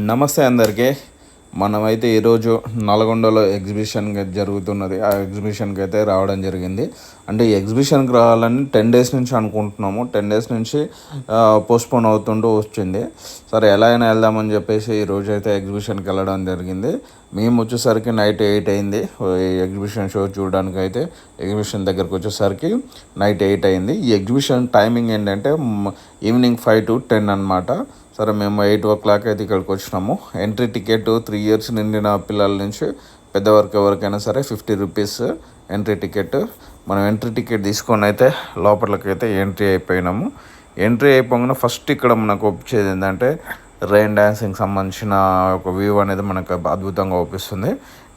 నమస్తే అందరికీ. మనమైతే ఈరోజు నల్గొండలో ఎగ్జిబిషన్ జరుగుతున్నది. ఆ ఎగ్జిబిషన్కి అయితే రావడం జరిగింది. అంటే ఈ ఎగ్జిబిషన్కి రావాలని 10 డేస్ నుంచి అనుకుంటున్నాము. 10 డేస్ నుంచి పోస్ట్పోన్ అవుతుంటూ వచ్చింది. సరే ఎలా అయినా వెళ్దామని చెప్పేసి ఈరోజు అయితే ఎగ్జిబిషన్కి వెళ్ళడం జరిగింది. మేము వచ్చేసరికి నైట్ 8 అయింది. ఈ ఎగ్జిబిషన్ షో చూడడానికి అయితే ఎగ్జిబిషన్ దగ్గరకు వచ్చేసరికి నైట్ 8 అయింది. ఈ ఎగ్జిబిషన్ టైమింగ్ ఏంటంటే ఈవినింగ్ 5 to 10 అనమాట. సరే మేము 8 o'clock అయితే ఇక్కడికి వచ్చినాము. ఎంట్రీ టికెట్ 3 years నిండిన పిల్లల నుంచి పెద్దవారికి ఎవరికైనా సరే 50 రూపీస్ ఎంట్రీ టికెట్. మనం ఎంట్రీ టికెట్ తీసుకొని అయితే లోపలికి అయితే ఎంట్రీ అయిపోయినాము. ఎంట్రీ అయిపోగానే ఫస్ట్ ఇక్కడ మనకు వచ్చేది ఏంటంటే రెయిన్ డ్యాన్సింగ్ సంబంధించిన ఒక వ్యూ అనేది మనకు అద్భుతంగా అవుపిస్తుంది.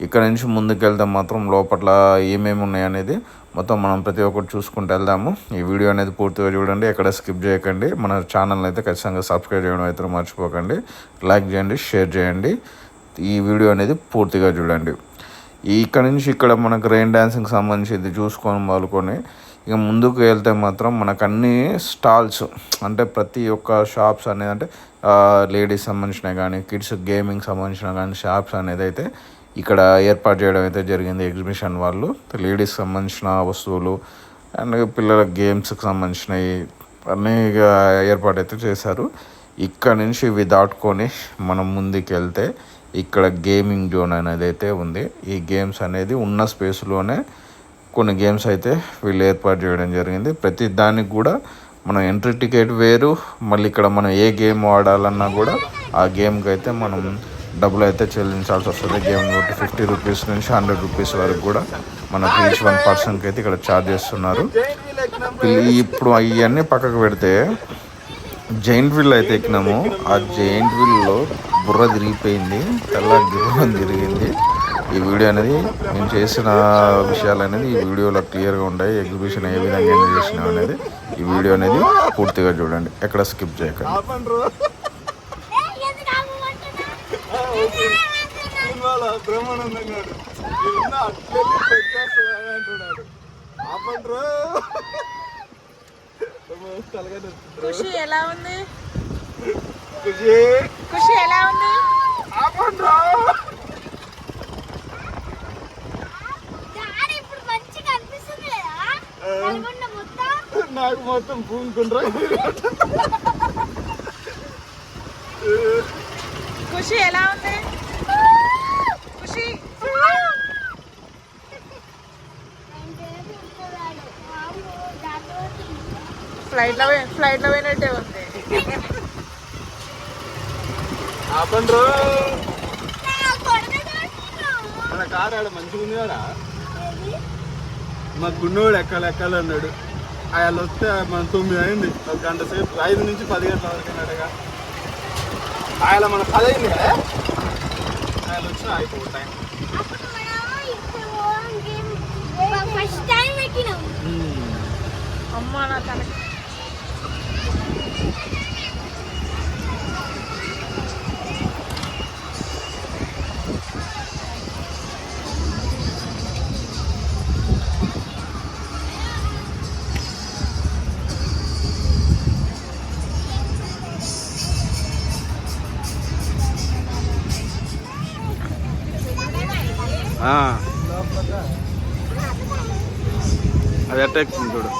ఇక్కడ నుంచి ముందుకు వెళ్తే మాత్రం లోపల ఏమేమి ఉన్నాయి అనేది మొత్తం మనం ప్రతి ఒక్కటి చూసుకుంటూ వెళ్దాము. ఈ వీడియో అనేది పూర్తిగా చూడండి, ఎక్కడ స్కిప్ చేయకండి. మన ఛానల్ని అయితే ఖచ్చితంగా సబ్స్క్రైబ్ చేయడం అయితే మర్చిపోకండి. లైక్ చేయండి, షేర్ చేయండి. ఈ వీడియో అనేది పూర్తిగా చూడండి. ఇక్కడ నుంచి ఇక్కడ మనకు రెయిన్ డ్యాన్సింగ్ సంబంధించి ఇది చూసుకొని మొదలుకొని ఇక ముందుకు వెళ్తే మాత్రం మనకు అన్ని స్టాల్స్ అంటే ప్రతి ఒక్క షాప్స్ అనేది అంటే లేడీస్ సంబంధించినవి కానీ కిడ్స్ గేమింగ్ సంబంధించిన కానీ షాప్స్ అనేది అయితే ఇక్కడ ఏర్పాటు చేయడం అయితే జరిగింది ఎగ్జిబిషన్ వాళ్ళు. లేడీస్ సంబంధించిన వస్తువులు అండ్ పిల్లల గేమ్స్కి సంబంధించినవి అన్నీ ఏర్పాటు అయితే చేశారు. ఇక్కడ నుంచి ఇవి దాటుకొని మనం ముందుకు వెళ్తే ఇక్కడ గేమింగ్ జోన్ అనేది అయితే ఉంది. ఈ గేమ్స్ అనేది ఉన్న స్పేస్లోనే కొన్ని గేమ్స్ అయితే వీళ్ళు ఏర్పాటు చేయడం జరిగింది. ప్రతి దానికి కూడా మనం ఎంట్రీ టికెట్ వేరు, మళ్ళీ ఇక్కడ మనం ఏ గేమ్ ఆడాలన్నా కూడా ఆ గేమ్కి అయితే మనం డబ్బులు అయితే చెల్లించాల్సి వస్తుంది. గేమ్ బట్టి 50 రూపీస్ నుంచి 100 రూపీస్ వరకు కూడా మనకు ఈచ్ 1 పర్సన్కి అయితే ఇక్కడ ఛార్జ్ చేస్తున్నారు. ఇప్పుడు ఇవన్నీ పక్కకు పెడితే జైంట్ వీల్ అయితే ఎక్కినాము. ఆ జైంట్ వీల్లో బుర్ర తిరిగిపోయింది, తెల్ల గిర్రం తిరిగింది. ఈ వీడియో అనేది నేను చేసిన విషయాలు అనేది ఈ వీడియోలో క్లియర్గా ఉంటాయి. ఎగ్జిబిషన్ ఏ విధంగా ఎంజాయ్ చేసినాం అనేది ఈ వీడియో అనేది పూర్తిగా చూడండి, ఎక్కడ స్కిప్ చేయకండి. ఖుషి ఎలా ఉంది? ఖుషి ఎలా ఉంది? నాకు మొత్తం భూమికుండ్రా. ఖుషి ఎలా ఉంది? ఖుషి ఫ్లైట్ లో పోయినట్టే ఉంది. ఆపండ్రో మన కారు ఆడ మంచిగా ఉంది కదా. మా గున్నోడు ఎక్కాలన్నాడు. ఆయన వస్తే మన 9 అయింది, 1 గంట సేపు 5 నుంచి 10 గంటల వరకు అన్నాడుగా. ఆయన మన 10 అయింది కదా, ఆయన వచ్చిన అయిపో టైం. అమ్మ నా తనకి అది అటాక్ చూడు.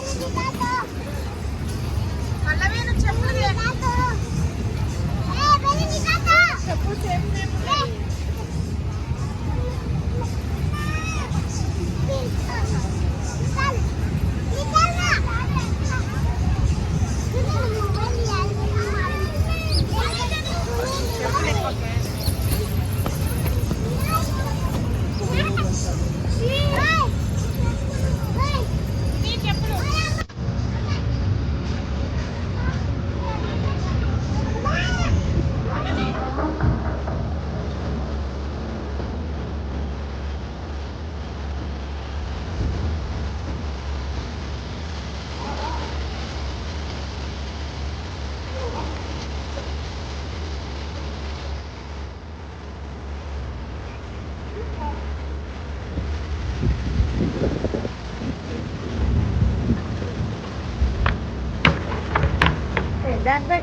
that, but